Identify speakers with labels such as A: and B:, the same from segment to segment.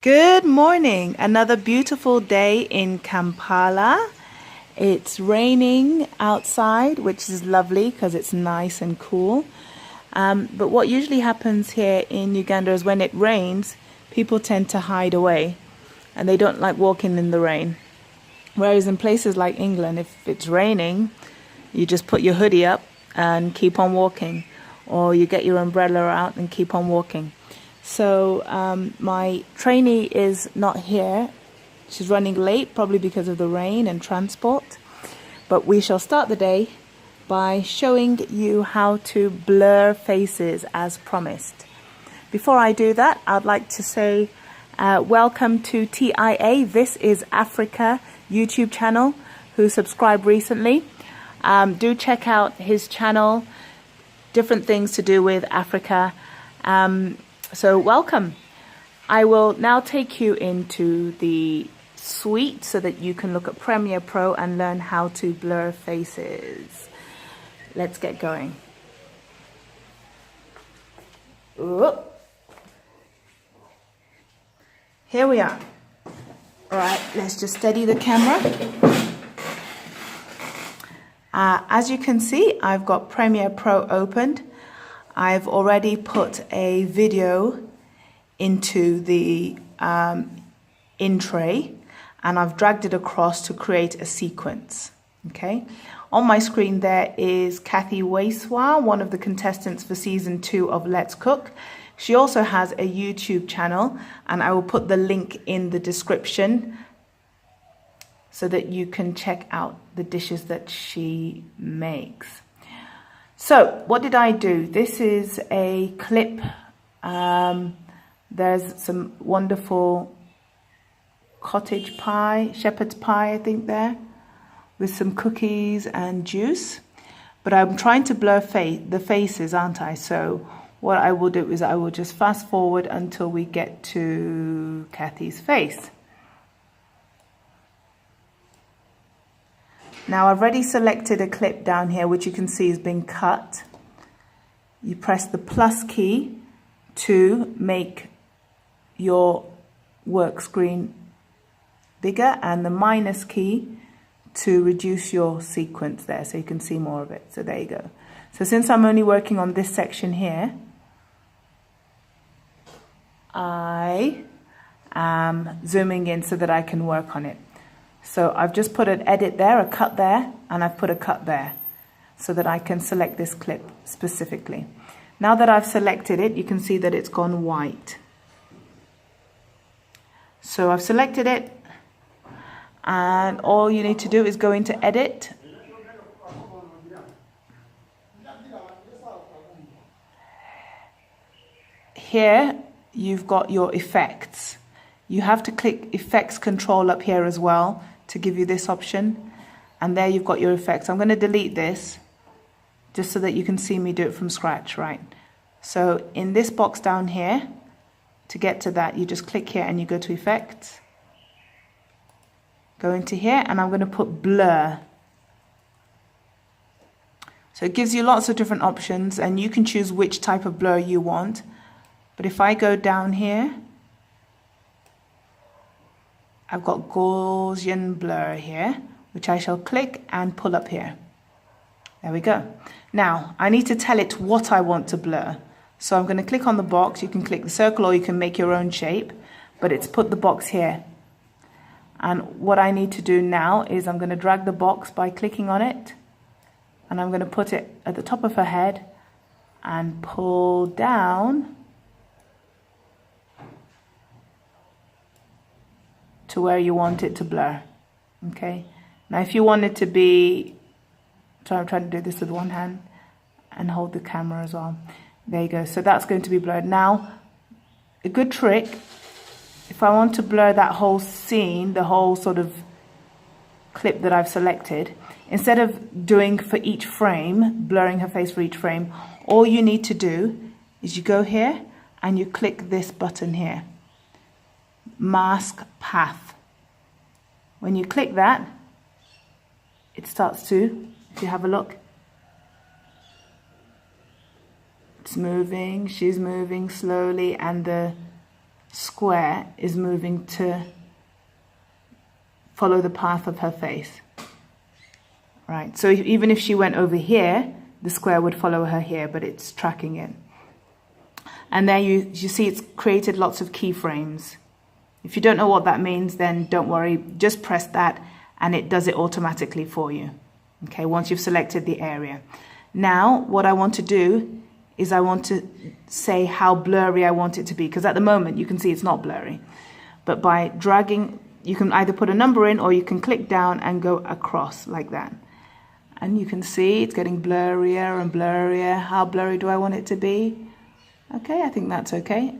A: Good morning. Another beautiful day in Kampala. It's raining outside, which is lovely because it's nice and cool. But what usually happens here in Uganda is when it rains, people tend to hide away and they don't like walking in the rain. Whereas in places like England, if it's raining, you just put your hoodie up and keep on walking, or you get your umbrella out and keep on walking. So my trainee is not here. She's running late, probably because of the rain and transport. But we shall start the day by showing you how to blur faces as promised. Before I do that, I'd like to say welcome to TIA. This is Africa YouTube channel, who subscribed recently. Do check out his channel, different things to do with Africa. So welcome. I will now take you into the suite so that you can look at Premiere Pro and learn how to blur faces. Let's get going. Ooh. Here we are. All right, let's just steady the camera. As you can see, I've got Premiere Pro opened. I've already put a video into the in tray, and I've dragged it across to create a sequence. Okay, on my screen there is Kathy Waiswa, one of the contestants for season 2 of Let's Cook. She also has a YouTube channel, and I will put the link in the description so that you can check out the dishes that she makes. So what did I do? This is a clip. There's some wonderful cottage pie, shepherd's pie, I think there, with some cookies and juice. But I'm trying to blur the faces, aren't I? So what I will do is I will just fast forward until we get to Kathy's face. Now I've already selected a clip down here, which you can see has been cut. You press the plus key to make your work screen bigger, and the minus key to reduce your sequence there so you can see more of it. So there you go. So since I'm only working on this section here, I am zooming in so that I can work on it. So I've just put an edit there, a cut there, and I've put a cut there so that I can select this clip specifically. Now that I've selected it, you can see that it's gone white. So I've selected it, and all you need to do is go into edit. Here you've got your effects. You have to click effects control up here as well to give you this option, and there you've got your effects. I'm going to delete this just so that you can see me do it from scratch, right? So in this box down here, to get to that, you just click here and you go to effects, go into here, and I'm going to put blur. So it gives you lots of different options, and you can choose which type of blur you want. But if I go down here, I've got Gaussian blur here, which I shall click and pull up here. There we go. Now, I need to tell it what I want to blur. So I'm going to click on the box. You can click the circle or you can make your own shape, but it's put the box here. And what I need to do now is I'm going to drag the box by clicking on it, and I'm going to put it at the top of her head and pull down to where you want it to blur. Okay, now if you want it to be, so I'm trying to do this with one hand and hold the camera as well. There you go. So that's going to be blurred. Now, a good trick, if I want to blur that whole scene, the whole sort of clip that I've selected, instead of doing for each frame, blurring her face for each frame, all you need to do is you go here and you click this button here, mask path. When you click that, it starts to, if you have a look, it's moving, she's moving slowly, and the square is moving to follow the path of her face. Right, so even if she went over here, the square would follow her here, but it's tracking it. And there you see it's created lots of keyframes. If you don't know what that means, then don't worry, just press that and it does it automatically for you. Okay, once you've selected the area. Now, what I want to do is I want to say how blurry I want it to be, because at the moment you can see it's not blurry. But by dragging, you can either put a number in or you can click down and go across like that. And you can see it's getting blurrier and blurrier. How blurry do I want it to be? Okay, I think that's okay.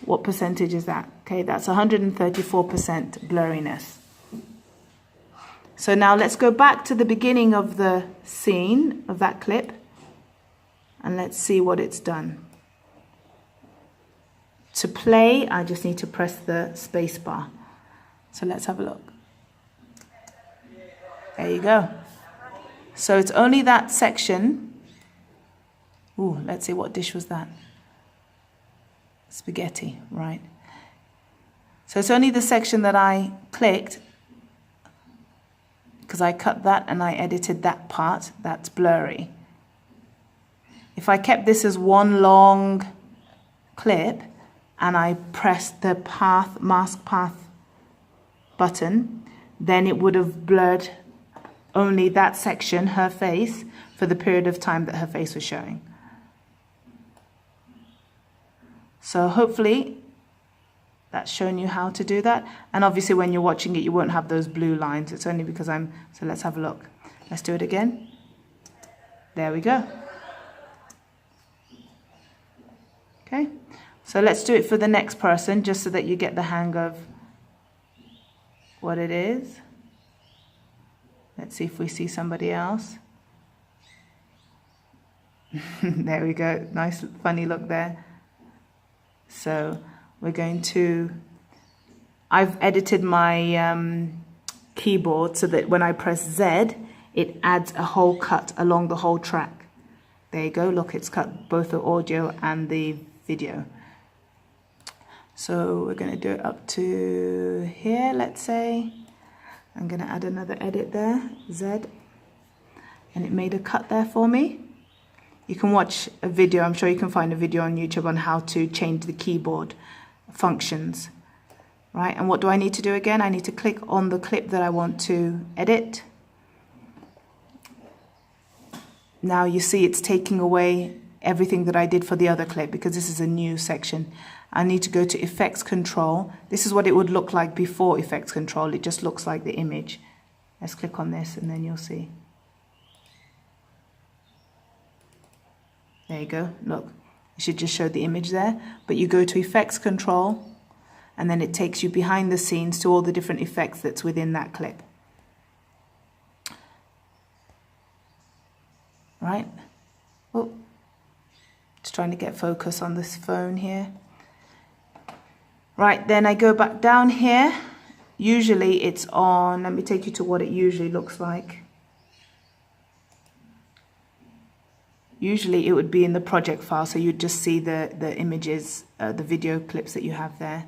A: What percentage is that? Okay, that's 134% blurriness. So now let's go back to the beginning of the scene, of that clip, and let's see what it's done. To play, I just need to press the space bar. So let's have a look. There you go. So it's only that section. Ooh, let's see, what dish was that? Spaghetti, right. So it's only the section that I clicked, because I cut that and I edited that part, that's blurry. If I kept this as one long clip and I pressed the path, mask path button, then it would have blurred only that section, her face, for the period of time that her face was showing. So hopefully that's shown you how to do that. And obviously when you're watching it, you won't have those blue lines. It's only because so let's have a look. Let's do it again. There we go. Okay, so let's do it for the next person, just so that you get the hang of what it is. Let's see if we see somebody else. There we go. Nice, funny look there. So we're going to, I've edited my keyboard so that when I press Z, it adds a whole cut along the whole track. There you go. Look, it's cut both the audio and the video. So we're going to do it up to here, let's say. I'm going to add another edit there, Z, and it made a cut there for me. You can watch a video, I'm sure you can find a video on YouTube on how to change the keyboard functions, right? And what do I need to do again? I need to click on the clip that I want to edit. Now you see it's taking away everything that I did for the other clip, because this is a new section. I need to go to Effects Control. This is what it would look like before Effects Control. It just looks like the image. Let's click on this and then you'll see. There you go, look. It should just show the image there. But you go to Effects Control and then it takes you behind the scenes to all the different effects that's within that clip. Right? Oh, just trying to get focus on this phone here. Right, then I go back down here. Usually it's on, let me take you to what it usually looks like. Usually it would be in the project file, so you'd just see the images, the video clips that you have there.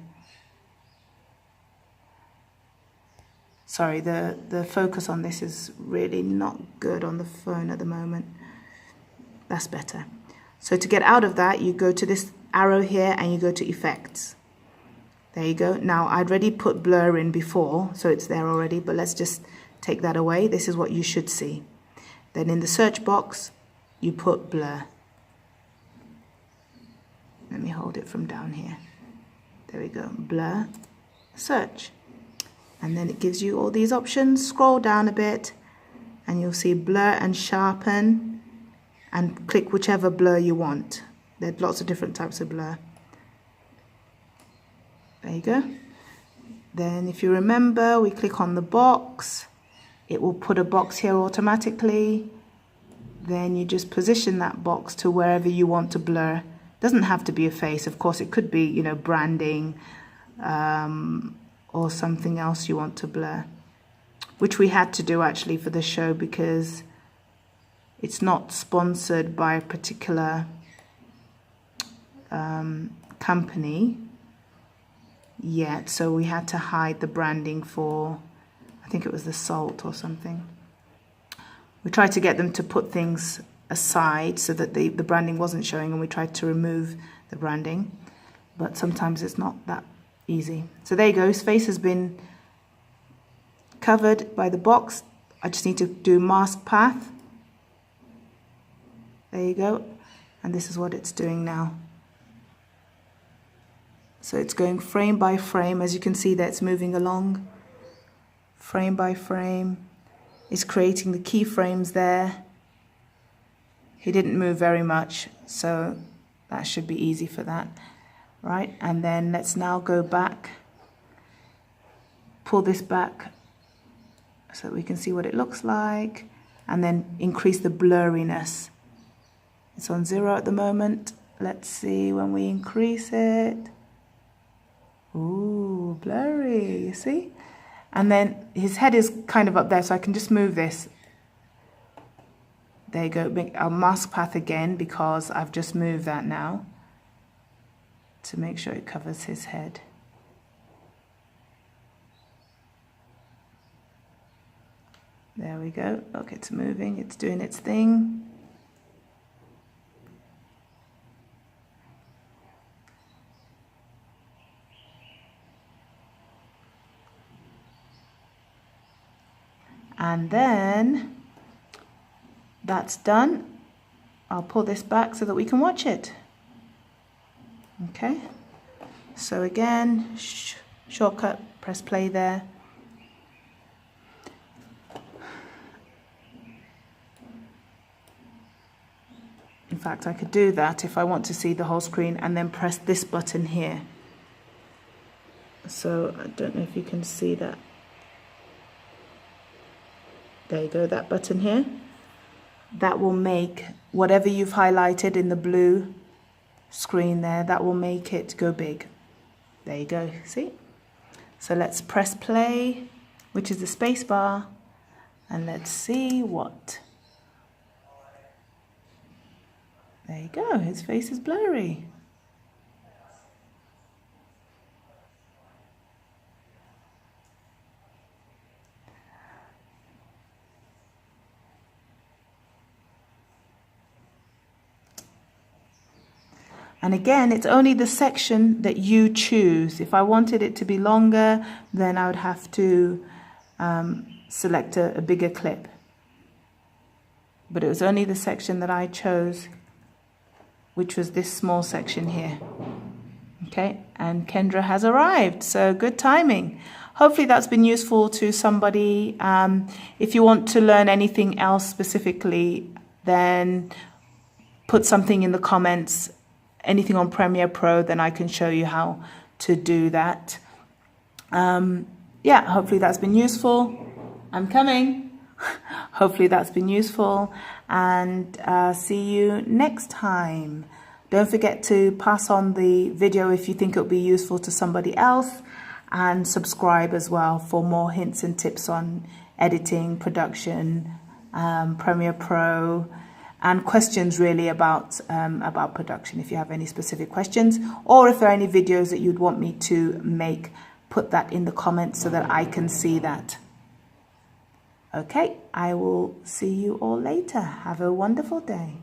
A: Sorry, the focus on this is really not good on the phone at the moment. That's better. So to get out of that, you go to this arrow here and you go to Effects. There you go. Now I'd already put blur in before, so it's there already, but let's just take that away. This is what you should see. Then in the search box, you put blur. Let me hold it from down here. There we go, blur, search. And then it gives you all these options. Scroll down a bit and you'll see blur and sharpen, and click whichever blur you want. There's lots of different types of blur. There you go. Then if you remember, we click on the box. It will put a box here automatically. Then you just position that box to wherever you want to blur. Doesn't have to be a face, of course. It could be, you know, branding or something else you want to blur, which we had to do actually for the show because it's not sponsored by a particular company. yet, so we had to hide the branding for, I think it was the salt or something. We tried to get them to put things aside so that the branding wasn't showing, and we tried to remove the branding, but sometimes it's not that easy. So there you go, his face has been covered by the box. I just need to do mask path. There you go, and this is what it's doing now. So it's going frame by frame. As you can see, that's moving along frame by frame. It's creating the keyframes there. He didn't move very much, so that should be easy for that, right? And then let's now go back, pull this back so that we can see what it looks like, and then increase the blurriness. It's on 0 at the moment. Let's see when we increase it. Ooh, blurry, you see? And then his head is kind of up there, so I can just move this. There you go. I'll mask path again because I've just moved that now to make sure it covers his head. There we go. Look, it's moving, it's doing its thing. And then that's done. I'll pull this back so that we can watch it. Okay, so again, shortcut, press play there. In fact, I could do that if I want to see the whole screen, and then press this button here. So I don't know if you can see that. There you go, that button here. That will make whatever you've highlighted in the blue screen there, that will make it go big. There you go, see? So let's press play, which is the space bar, and let's see what. There you go, his face is blurry. And again, it's only the section that you choose. If I wanted it to be longer, then I would have to select a bigger clip. But it was only the section that I chose, which was this small section here. Okay, and Kendra has arrived, so good timing. Hopefully that's been useful to somebody. If you want to learn anything else specifically, then put something in the comments. Anything on Premiere Pro, then I can show you how to do that. Yeah, hopefully that's been useful. I'm coming. Hopefully that's been useful, and see you next time. Don't forget to pass on the video if you think it'll be useful to somebody else, and subscribe as well for more hints and tips on editing, production, Premiere Pro, and questions really about production. If you have any specific questions, or if there are any videos that you'd want me to make, put that in the comments so that I can see that. Okay, I will see you all later. Have a wonderful day.